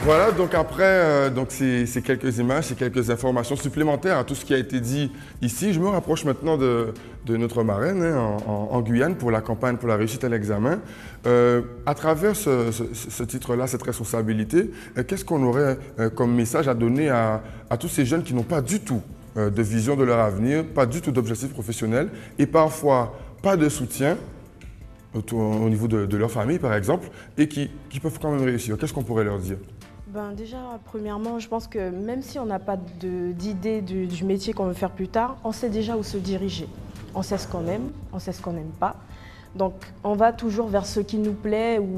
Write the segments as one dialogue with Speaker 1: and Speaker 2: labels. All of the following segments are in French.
Speaker 1: Voilà, donc après ces quelques images, ces quelques informations supplémentaires à tout ce qui a été dit ici, je me rapproche maintenant de notre marraine hein, en Guyane pour la campagne pour la réussite à l'examen. À travers ce titre-là, cette responsabilité, qu'est-ce qu'on aurait comme message à donner à tous ces jeunes qui n'ont pas du tout de vision de leur avenir, pas du tout d'objectifs professionnels et parfois pas de soutien au niveau de leur famille par exemple et qui peuvent quand même réussir? Qu'est-ce qu'on pourrait leur dire?
Speaker 2: Ben déjà, premièrement, je pense que même si on n'a pas d'idée du métier qu'on veut faire plus tard, on sait déjà où se diriger. On sait ce qu'on aime, on sait ce qu'on n'aime pas. Donc, on va toujours vers ce qui nous plaît ou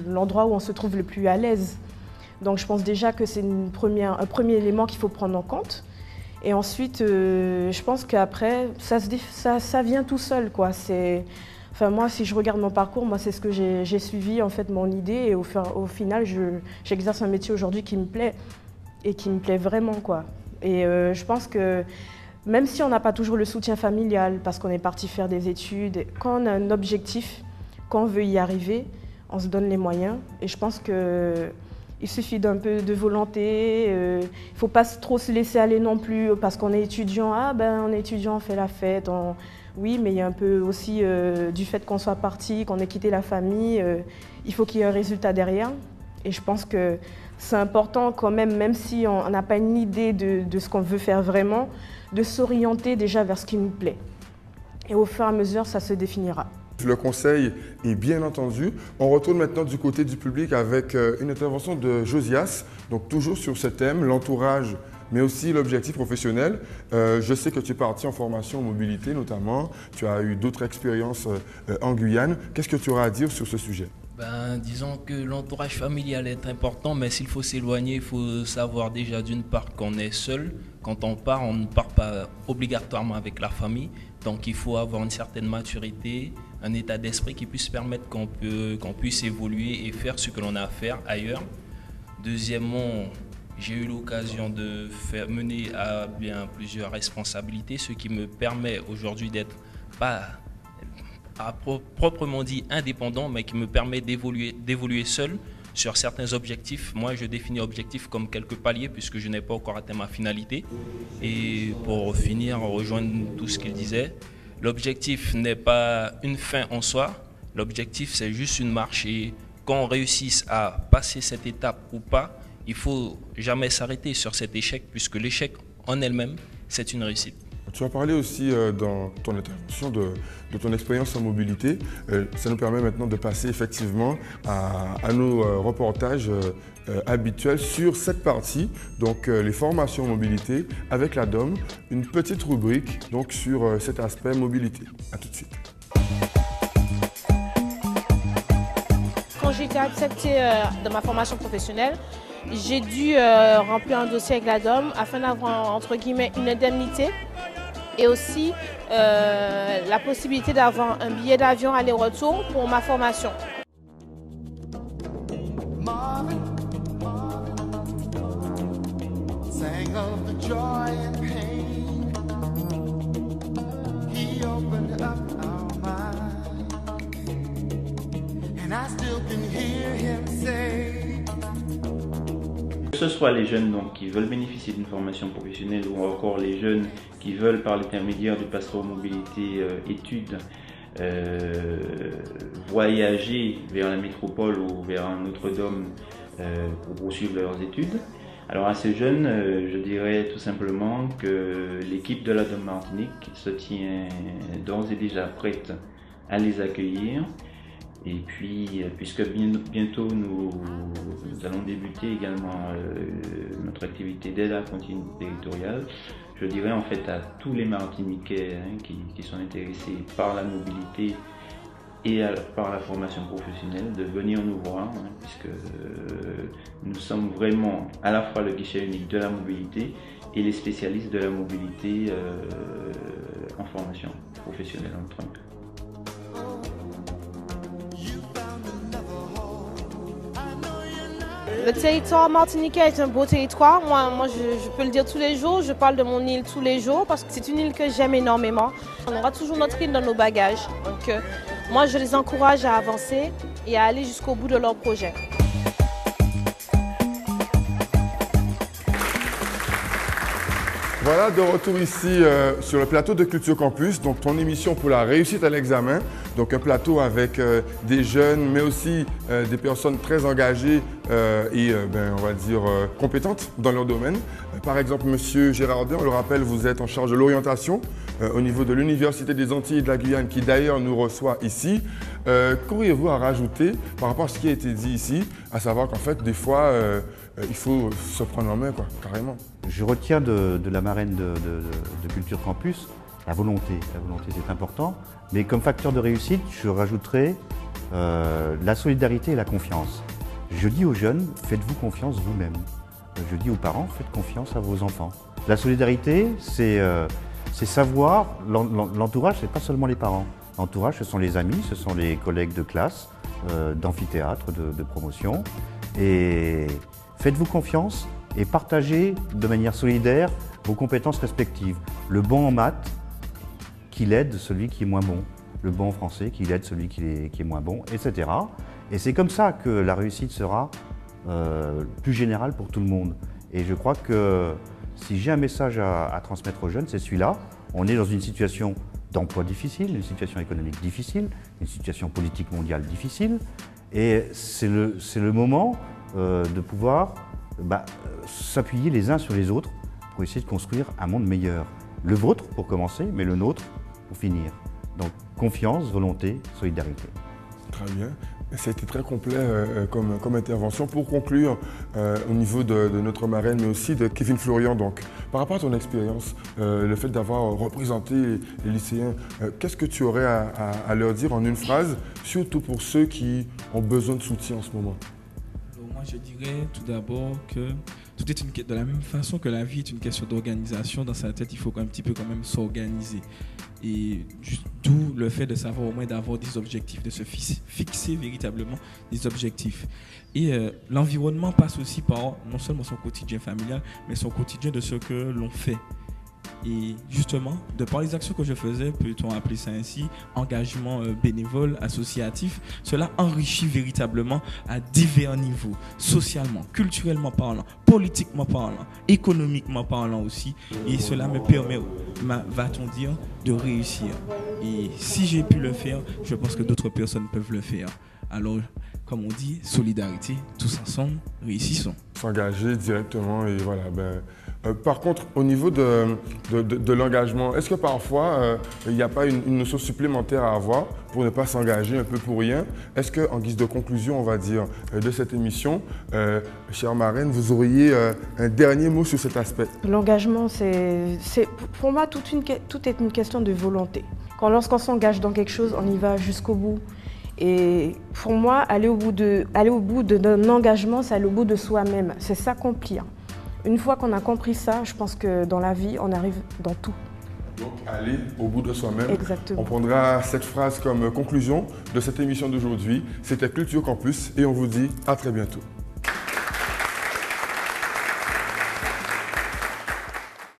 Speaker 2: l'endroit où on se trouve le plus à l'aise. Donc, je pense déjà que c'est un premier élément qu'il faut prendre en compte. Et ensuite, je pense qu'après, ça vient tout seul, quoi. Enfin, moi, si je regarde mon parcours, moi, c'est ce que j'ai suivi, en fait, mon idée. Et au final, j'exerce un métier aujourd'hui qui me plaît et qui me plaît vraiment, quoi. Et je pense que même si on n'a pas toujours le soutien familial, parce qu'on est parti faire des études, quand on a un objectif, quand on veut y arriver, on se donne les moyens. Et je pense qu'il suffit d'un peu de volonté. Il ne faut pas trop se laisser aller non plus parce qu'on est étudiant. Ah ben, on est étudiant, on fait la fête. Oui, mais il y a un peu aussi du fait qu'on soit parti, qu'on ait quitté la famille. Il faut qu'il y ait un résultat derrière. Et je pense que c'est important quand même si on n'a pas une idée de ce qu'on veut faire vraiment, de s'orienter déjà vers ce qui nous plaît. Et au fur et à mesure, ça se définira.
Speaker 1: Le conseil est bien entendu. On retourne maintenant du côté du public avec une intervention de Josias, donc toujours sur ce thème, l'entourage, mais aussi l'objectif professionnel. Je sais que tu es parti en formation en mobilité notamment, tu as eu d'autres expériences en Guyane. Qu'est-ce que tu auras à dire sur ce sujet?
Speaker 3: Disons que l'entourage familial est important, mais s'il faut s'éloigner, il faut savoir déjà d'une part qu'on est seul. Quand on ne part pas obligatoirement avec la famille. Donc il faut avoir une certaine maturité, un état d'esprit qui puisse permettre qu'on puisse évoluer et faire ce que l'on a à faire ailleurs. Deuxièmement, j'ai eu l'occasion de mener à bien plusieurs responsabilités, ce qui me permet aujourd'hui d'être pas proprement dit indépendant, mais qui me permet d'évoluer seul sur certains objectifs. Moi, je définis objectifs comme quelques paliers puisque je n'ai pas encore atteint ma finalité. Et pour finir, rejoindre tout ce qu'il disait, l'objectif n'est pas une fin en soi. L'objectif, c'est juste une marche. Et quand on réussisse à passer cette étape ou pas, il ne faut jamais s'arrêter sur cet échec puisque l'échec en elle-même, c'est une réussite.
Speaker 1: Tu as parlé aussi dans ton intervention de ton expérience en mobilité. Ça nous permet maintenant de passer effectivement à nos reportages habituels sur cette partie, donc les formations en mobilité avec la DOM, une petite rubrique donc, sur cet aspect mobilité. A tout de suite.
Speaker 4: Quand j'ai été acceptée dans ma formation professionnelle, j'ai dû remplir un dossier avec la DOM afin d'avoir entre guillemets une indemnité et aussi la possibilité d'avoir un billet d'avion aller-retour pour ma formation.
Speaker 5: Que ce soit les jeunes donc, qui veulent bénéficier d'une formation professionnelle ou encore les jeunes qui veulent par l'intermédiaire du passeport mobilité études voyager vers la métropole ou vers un autre DOM pour poursuivre leurs études. Alors à ces jeunes, je dirais tout simplement que l'équipe de la DOM Martinique se tient d'ores et déjà prête à les accueillir. Et puis, puisque bientôt nous allons débuter également notre activité d'aide à la continuité territoriale, je dirais en fait à tous les Martiniquais qui sont intéressés par la mobilité et par la formation professionnelle de venir nous voir, puisque nous sommes vraiment à la fois le guichet unique de la mobilité et les spécialistes de la mobilité en formation professionnelle en trunk.
Speaker 4: Le territoire martiniquais est un beau territoire. Moi je peux le dire tous les jours. Je parle de mon île tous les jours parce que c'est une île que j'aime énormément. On aura toujours notre île dans nos bagages. Donc moi, je les encourage à avancer et à aller jusqu'au bout de leur projet.
Speaker 1: Voilà, de retour ici sur le plateau de Culture Campus, donc ton émission pour la réussite à l'examen. Donc un plateau avec des jeunes, mais aussi des personnes très engagées et on va dire compétentes dans leur domaine. Par exemple, Monsieur Gérardin, on le rappelle, vous êtes en charge de l'orientation au niveau de l'Université des Antilles et de la Guyane, qui d'ailleurs nous reçoit ici. Qu'auriez-vous à rajouter par rapport à ce qui a été dit ici, à savoir qu'en fait, des fois, il faut se prendre en main, quoi, carrément.
Speaker 6: Je retiens de la marraine de Culture Campus la volonté. La volonté, c'est important. Mais comme facteur de réussite, je rajouterai la solidarité et la confiance. Je dis aux jeunes, faites-vous confiance vous-même. Je dis aux parents, faites confiance à vos enfants. La solidarité, c'est savoir, l'entourage, c'est pas seulement les parents. L'entourage, ce sont les amis, ce sont les collègues de classe, d'amphithéâtre, de promotion. Et faites-vous confiance et partagez de manière solidaire vos compétences respectives. Le bon en maths, qu'il aide celui qui est moins bon. Le bon en français, qu'il aide celui qui est moins bon, etc. Et c'est comme ça que la réussite sera plus générale pour tout le monde. Et je crois que si j'ai un message à transmettre aux jeunes, c'est celui-là. On est dans une situation d'emploi difficile, une situation économique difficile, une situation politique mondiale difficile. Et c'est le moment de pouvoir s'appuyer les uns sur les autres pour essayer de construire un monde meilleur. Le vôtre pour commencer, mais le nôtre pour finir. Donc confiance, volonté, solidarité.
Speaker 1: Très bien. Ça a été très complet comme intervention. Pour conclure, au niveau de notre marraine, mais aussi de Kevin Florian, donc, par rapport à ton expérience, le fait d'avoir représenté les lycéens, qu'est-ce que tu aurais à leur dire en une phrase, surtout pour ceux qui ont besoin de soutien en ce moment?
Speaker 7: Moi, je dirais tout d'abord que tout est de la même façon que la vie est une question d'organisation. Dans sa tête, il faut un petit peu quand même s'organiser. Et d'où le fait de savoir au moins d'avoir des objectifs, de se fixer véritablement des objectifs. Et l'environnement passe aussi par non seulement son quotidien familial, mais son quotidien de ce que l'on fait. Et justement, de par les actions que je faisais, peut-on appeler ça ainsi, engagement bénévole, associatif, cela enrichit véritablement à divers niveaux, socialement, culturellement parlant, politiquement parlant, économiquement parlant aussi. Et cela me permet, va-t-on dire, de réussir. Et si j'ai pu le faire, je pense que d'autres personnes peuvent le faire. Alors, comme on dit, solidarité, tous ensemble, réussissons.
Speaker 1: S'engager directement et voilà. Par contre, au niveau de l'engagement, est-ce que parfois il n'y a pas une notion supplémentaire à avoir pour ne pas s'engager un peu pour rien? Est-ce qu'en guise de conclusion, on va dire, de cette émission, chère marraine, vous auriez un dernier mot sur cet aspect?
Speaker 2: L'engagement, pour moi, tout est une question de volonté. Lorsqu'on s'engage dans quelque chose, on y va jusqu'au bout. Et pour moi, aller au bout d'un engagement, c'est aller au bout de soi-même. C'est s'accomplir. Une fois qu'on a compris ça, je pense que dans la vie, on arrive dans tout.
Speaker 1: Donc, aller au bout de soi-même.
Speaker 2: Exactement.
Speaker 1: On prendra cette phrase comme conclusion de cette émission d'aujourd'hui. C'était Culture Campus et on vous dit à très bientôt.